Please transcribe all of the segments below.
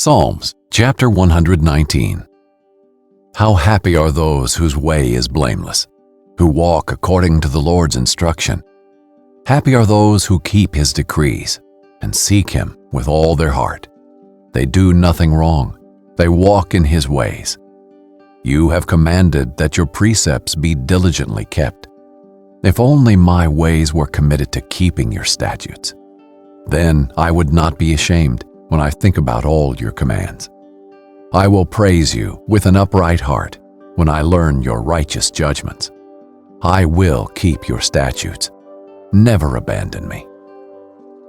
Psalms chapter 119. How happy are those whose way is blameless, who walk according to the Lord's instruction. Happy are those who keep his decrees and seek him with all their heart. They do nothing wrong. They walk in his ways. You have commanded that your precepts be diligently kept. If only my ways were committed to keeping your statutes. Then I would not be ashamed when I think about all your commands. I will praise you with an upright heart when I learn your righteous judgments. I will keep your statutes. Never abandon me.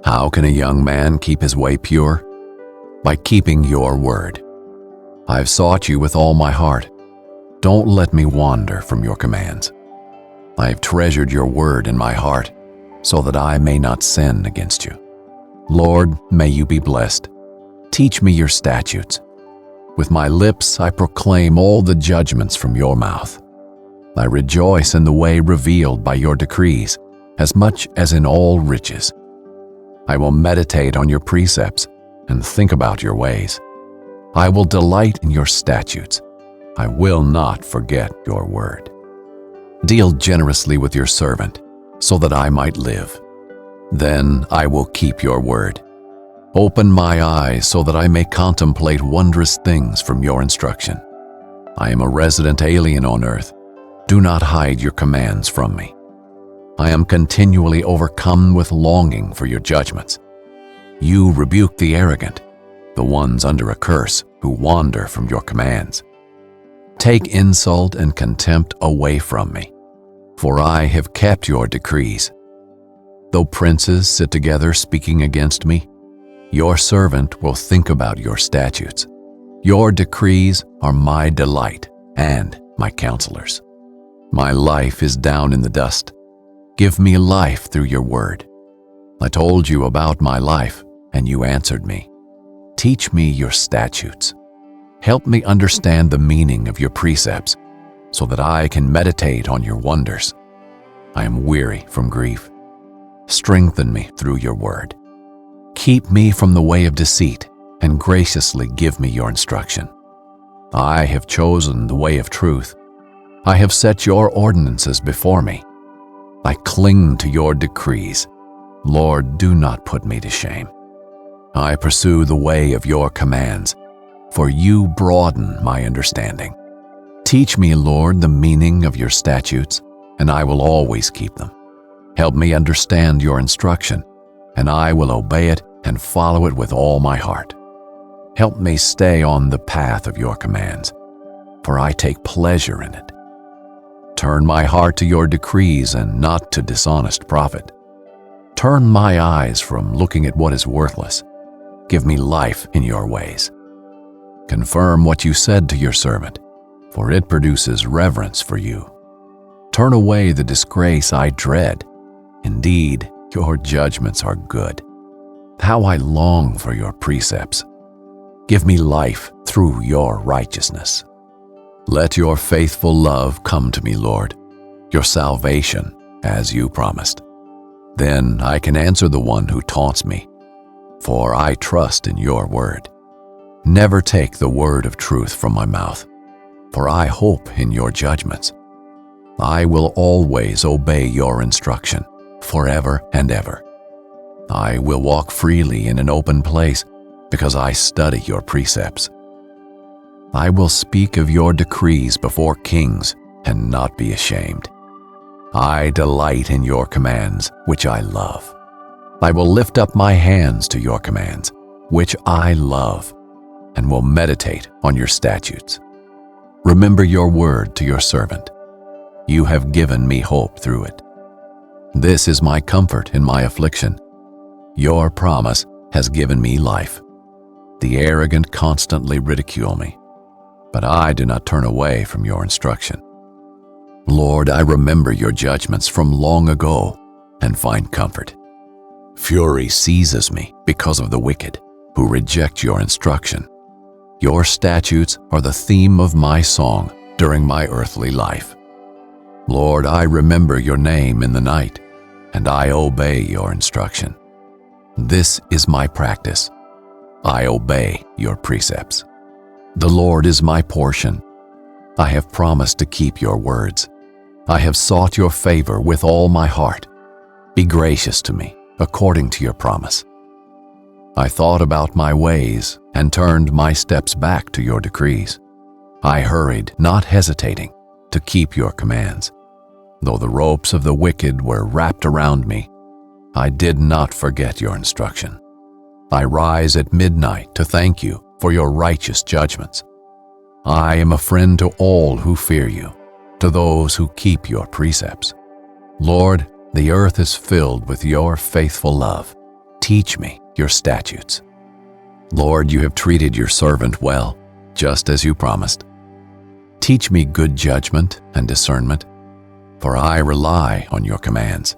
How can a young man keep his way pure? By keeping your word. I've sought you with all my heart. Don't let me wander from your commands. I have treasured your word in my heart so that I may not sin against you. Lord, may you be blessed. Teach me your statutes. With my lips I proclaim all the judgments from your mouth. I rejoice in the way revealed by your decrees, as much as in all riches. I will meditate on your precepts and think about your ways. I will delight in your statutes. I will not forget your word. Deal generously with your servant, so that I might live. Then I will keep your word. Open my eyes so that I may contemplate wondrous things from your instruction. I am a resident alien on earth. Do not hide your commands from me. I am continually overcome with longing for your judgments. You rebuke the arrogant, the ones under a curse who wander from your commands. Take insult and contempt away from me, for I have kept your decrees. Though princes sit together speaking against me, your servant will think about your statutes. Your decrees are my delight and my counselors. My life is down in the dust. Give me life through your word. I told you about my life, and you answered me. Teach me your statutes. Help me understand the meaning of your precepts, so that I can meditate on your wonders. I am weary from grief. Strengthen me through your word. Keep me from the way of deceit, and graciously give me your instruction. I have chosen the way of truth. I have set your ordinances before me. I cling to your decrees. Lord, do not put me to shame. I pursue the way of your commands, for you broaden my understanding. Teach me, Lord, the meaning of your statutes, and I will always keep them. Help me understand your instruction, and I will obey it and follow it with all my heart. Help me stay on the path of your commands, for I take pleasure in it. Turn my heart to your decrees and not to dishonest profit. Turn my eyes from looking at what is worthless. Give me life in your ways. Confirm what you said to your servant, for it produces reverence for you. Turn away the disgrace I dread. Indeed, your judgments are good. How I long for your precepts. Give me life through your righteousness. Let your faithful love come to me, Lord, your salvation, as you promised. Then I can answer the one who taunts me, for I trust in your word. Never take the word of truth from my mouth, for I hope in your judgments. I will always obey your instruction, forever and ever. I will walk freely in an open place, because I study your precepts. I will speak of your decrees before kings and not be ashamed. I delight in your commands, which I love. I will lift up my hands to your commands, which I love, and will meditate on your statutes. Remember your word to your servant. You have given me hope through it. This is my comfort in my affliction. Your promise has given me life. The arrogant constantly ridicule me, but I do not turn away from your instruction. Lord, I remember your judgments from long ago and find comfort. Fury seizes me because of the wicked, who reject your instruction. Your statutes are the theme of my song during my earthly life. Lord, I remember your name in the night, and I obey your instruction. This is my practice. I obey your precepts. The Lord is my portion. I have promised to keep your words. I have sought your favor with all my heart. Be gracious to me, according to your promise. I thought about my ways and turned my steps back to your decrees. I hurried, not hesitating, to keep your commands. Though the ropes of the wicked were wrapped around me, I did not forget your instruction. I rise at midnight to thank you for your righteous judgments. I am a friend to all who fear you, to those who keep your precepts. Lord, the earth is filled with your faithful love. Teach me your statutes. Lord, you have treated your servant well, just as you promised. Teach me good judgment and discernment, for I rely on your commands.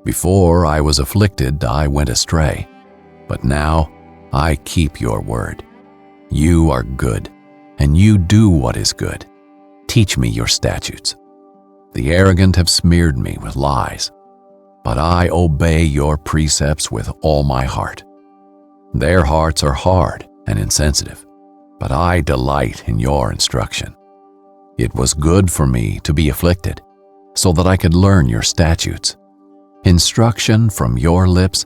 Before I was afflicted, I went astray, but now I keep your word. You are good, and you do what is good. Teach me your statutes. The arrogant have smeared me with lies, but I obey your precepts with all my heart. Their hearts are hard and insensitive, but I delight in your instruction. It was good for me to be afflicted, so that I could learn your statutes. Instruction from your lips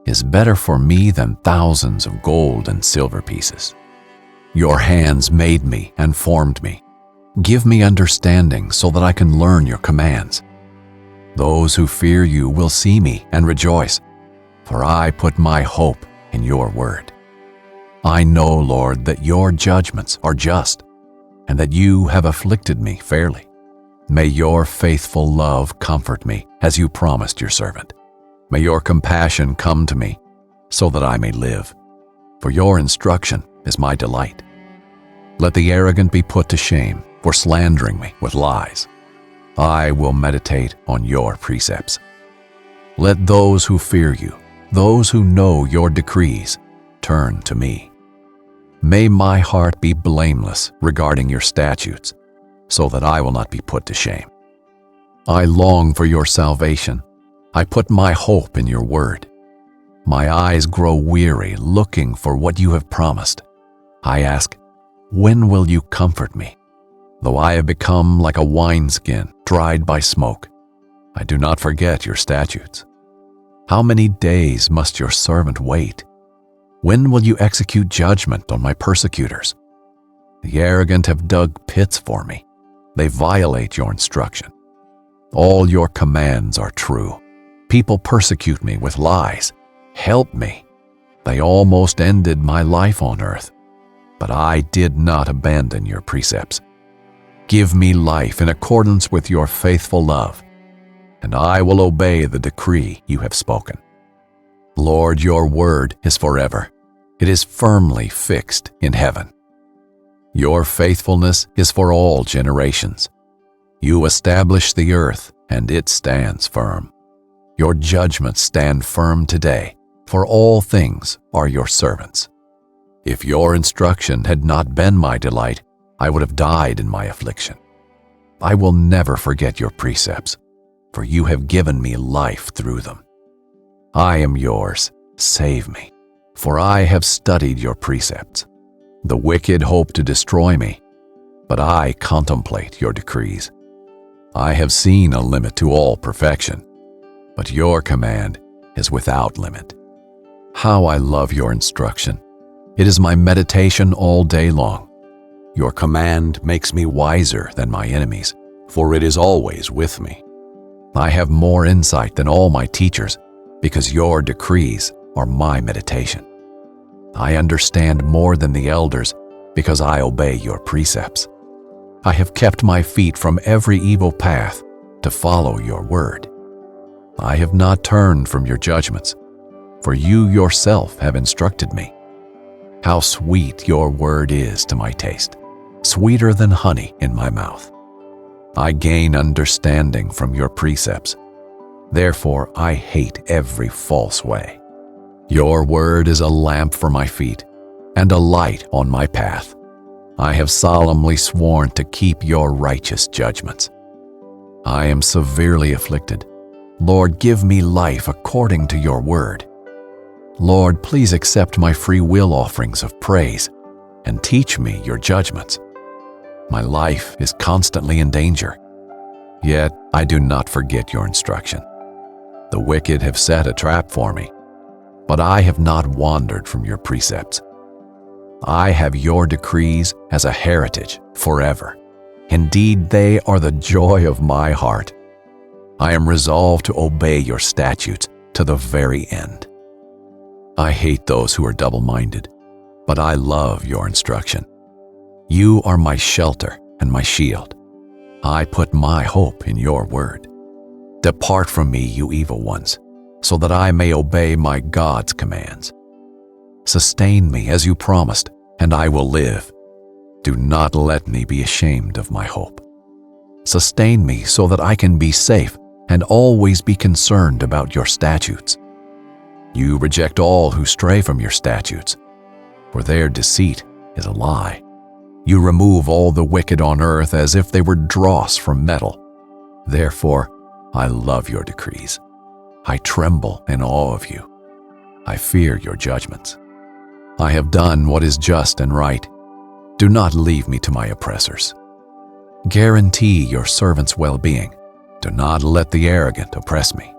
is better for me than thousands of gold and silver pieces. Your hands made me and formed me. Give me understanding so that I can learn your commands. Those who fear you will see me and rejoice, for I put my hope in your word. I know, Lord, that your judgments are just, and that you have afflicted me fairly. May your faithful love comfort me as you promised your servant. May your compassion come to me so that I may live, for your instruction is my delight. Let the arrogant be put to shame for slandering me with lies. I will meditate on your precepts. Let those who fear you, those who know your decrees, turn to me. May my heart be blameless regarding your statutes, so that I will not be put to shame. I long for your salvation. I put my hope in your word. My eyes grow weary looking for what you have promised. I ask, when will you comfort me? Though I have become like a wineskin dried by smoke, I do not forget your statutes. How many days must your servant wait? When will you execute judgment on my persecutors? The arrogant have dug pits for me. They violate your instruction. All your commands are true. People persecute me with lies. Help me. They almost ended my life on earth, but I did not abandon your precepts. Give me life in accordance with your faithful love, and I will obey the decree you have spoken. Lord, your word is forever. It is firmly fixed in heaven. Your faithfulness is for all generations. You establish the earth, and it stands firm. Your judgments stand firm today, for all things are your servants. If your instruction had not been my delight, I would have died in my affliction. I will never forget your precepts, for you have given me life through them. I am yours, save me, for I have studied your precepts. The wicked hope to destroy me, but I contemplate your decrees. I have seen a limit to all perfection, but your command is without limit. How I love your instruction. It is my meditation all day long. Your command makes me wiser than my enemies, for it is always with me. I have more insight than all my teachers, because your decrees are my meditation. I understand more than the elders, because I obey your precepts. I have kept my feet from every evil path to follow your word. I have not turned from your judgments, for you yourself have instructed me. How sweet your word is to my taste, sweeter than honey in my mouth. I gain understanding from your precepts. Therefore, I hate every false way. Your word is a lamp for my feet and a light on my path. I have solemnly sworn to keep your righteous judgments. I am severely afflicted. Lord, give me life according to your word. Lord, please accept my free will offerings of praise and teach me your judgments. My life is constantly in danger, yet I do not forget your instruction. The wicked have set a trap for me, but I have not wandered from your precepts. I have your decrees as a heritage forever. Indeed, they are the joy of my heart. I am resolved to obey your statutes to the very end. I hate those who are double-minded, but I love your instruction. You are my shelter and my shield. I put my hope in your word. Depart from me, you evil ones, so that I may obey my God's commands. Sustain me as you promised, and I will live. Do not let me be ashamed of my hope. Sustain me so that I can be safe and always be concerned about your statutes. You reject all who stray from your statutes, for their deceit is a lie. You remove all the wicked on earth as if they were dross from metal. Therefore, I love your decrees. I tremble in awe of you. I fear your judgments. I have done what is just and right. Do not leave me to my oppressors. Guarantee your servant's well-being. Do not let the arrogant oppress me.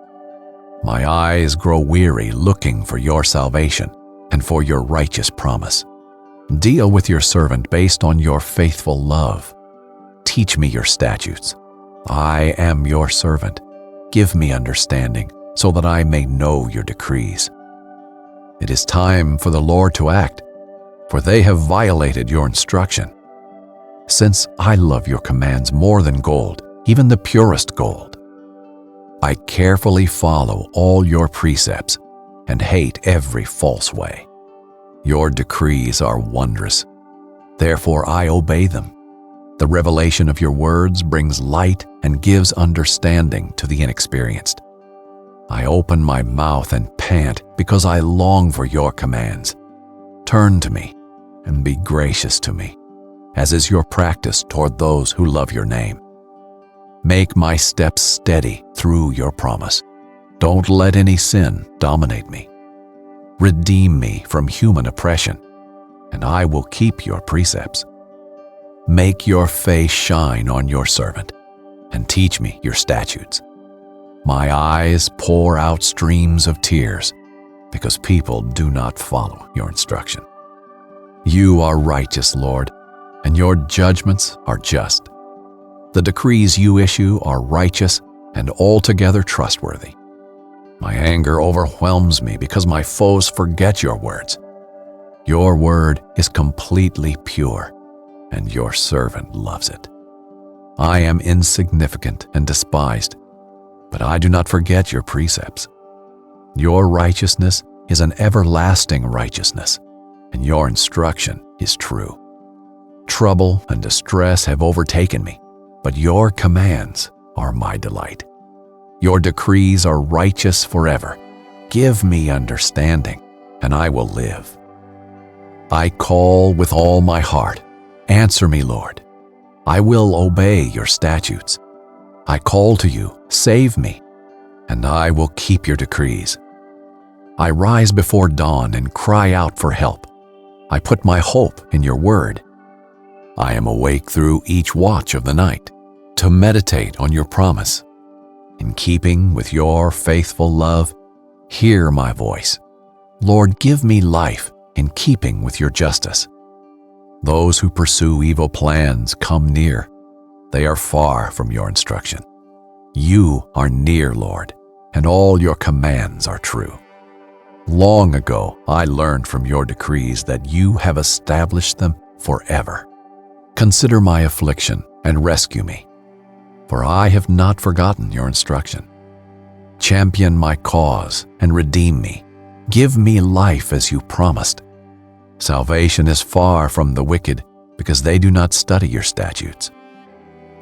My eyes grow weary looking for your salvation and for your righteous promise. Deal with your servant based on your faithful love. Teach me your statutes. I am your servant. Give me understanding so that I may know your decrees. It is time for the Lord to act, for they have violated your instruction. Since I love your commands more than gold, even the purest gold, I carefully follow all your precepts and hate every false way. Your decrees are wondrous, therefore I obey them. The revelation of your words brings light and gives understanding to the inexperienced. I open my mouth and pant because I long for your commands. Turn to me and be gracious to me, as is your practice toward those who love your name. Make my steps steady through your promise. Don't let any sin dominate me. Redeem me from human oppression, and I will keep your precepts. Make your face shine on your servant, and teach me your statutes. My eyes pour out streams of tears, because people do not follow your instruction. You are righteous, Lord, and your judgments are just. The decrees you issue are righteous and altogether trustworthy. My anger overwhelms me because my foes forget your words. Your word is completely pure, and your servant loves it. I am insignificant and despised, but I do not forget your precepts. Your righteousness is an everlasting righteousness, and your instruction is true. Trouble and distress have overtaken me, but your commands are my delight. Your decrees are righteous forever. Give me understanding, and I will live. I call with all my heart. Answer me, Lord. I will obey your statutes. I call to you, save me, and I will keep your decrees. I rise before dawn and cry out for help. I put my hope in your word. I am awake through each watch of the night to meditate on your promise. In keeping with your faithful love, hear my voice. Lord, give me life in keeping with your justice. Those who pursue evil plans come near. They are far from your instruction. You are near, Lord, and all your commands are true. Long ago, I learned from your decrees that you have established them forever. Consider my affliction and rescue me, for I have not forgotten your instruction. Champion my cause and redeem me. Give me life as you promised. Salvation is far from the wicked because they do not study your statutes.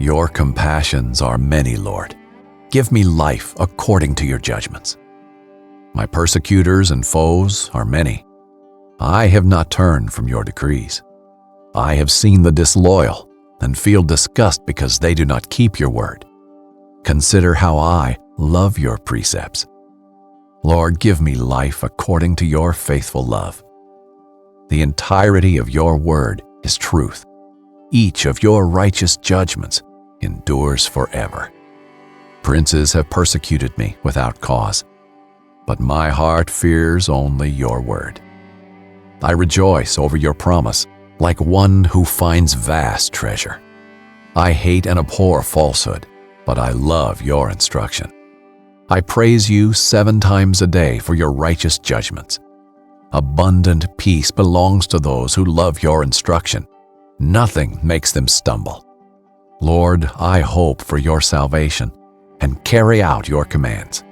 Your compassions are many, Lord. Give me life according to your judgments. My persecutors and foes are many. I have not turned from your decrees. I have seen the disloyal and feel disgust because they do not keep your word. Consider how I love your precepts. Lord, give me life according to your faithful love. The entirety of your word is truth. Each of your righteous judgments endures forever. Princes have persecuted me without cause, but my heart fears only your word. I rejoice over your promise like one who finds vast treasure. I hate and abhor falsehood, but I love your instruction. I praise you 7 times a day for your righteous judgments. Abundant peace belongs to those who love your instruction. Nothing makes them stumble. Lord, I hope for your salvation and carry out your commands.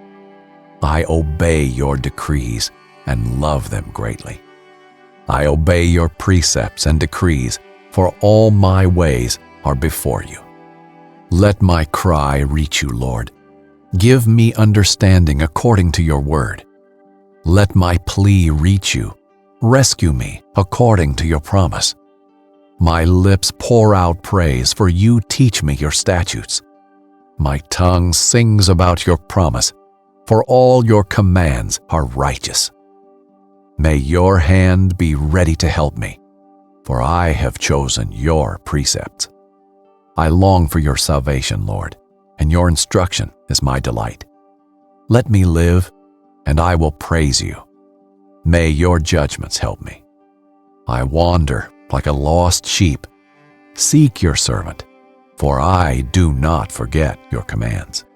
I obey your decrees and love them greatly. I obey your precepts and decrees, for all my ways are before you. Let my cry reach you, Lord. Give me understanding according to your word. Let my plea reach you. Rescue me according to your promise. My lips pour out praise, for you teach me your statutes. My tongue sings about your promise, for all your commands are righteous. May your hand be ready to help me, for I have chosen your precepts. I long for your salvation, Lord, and your instruction is my delight. Let me live, and I will praise you. May your judgments help me. I wander like a lost sheep. Seek your servant, for I do not forget your commands.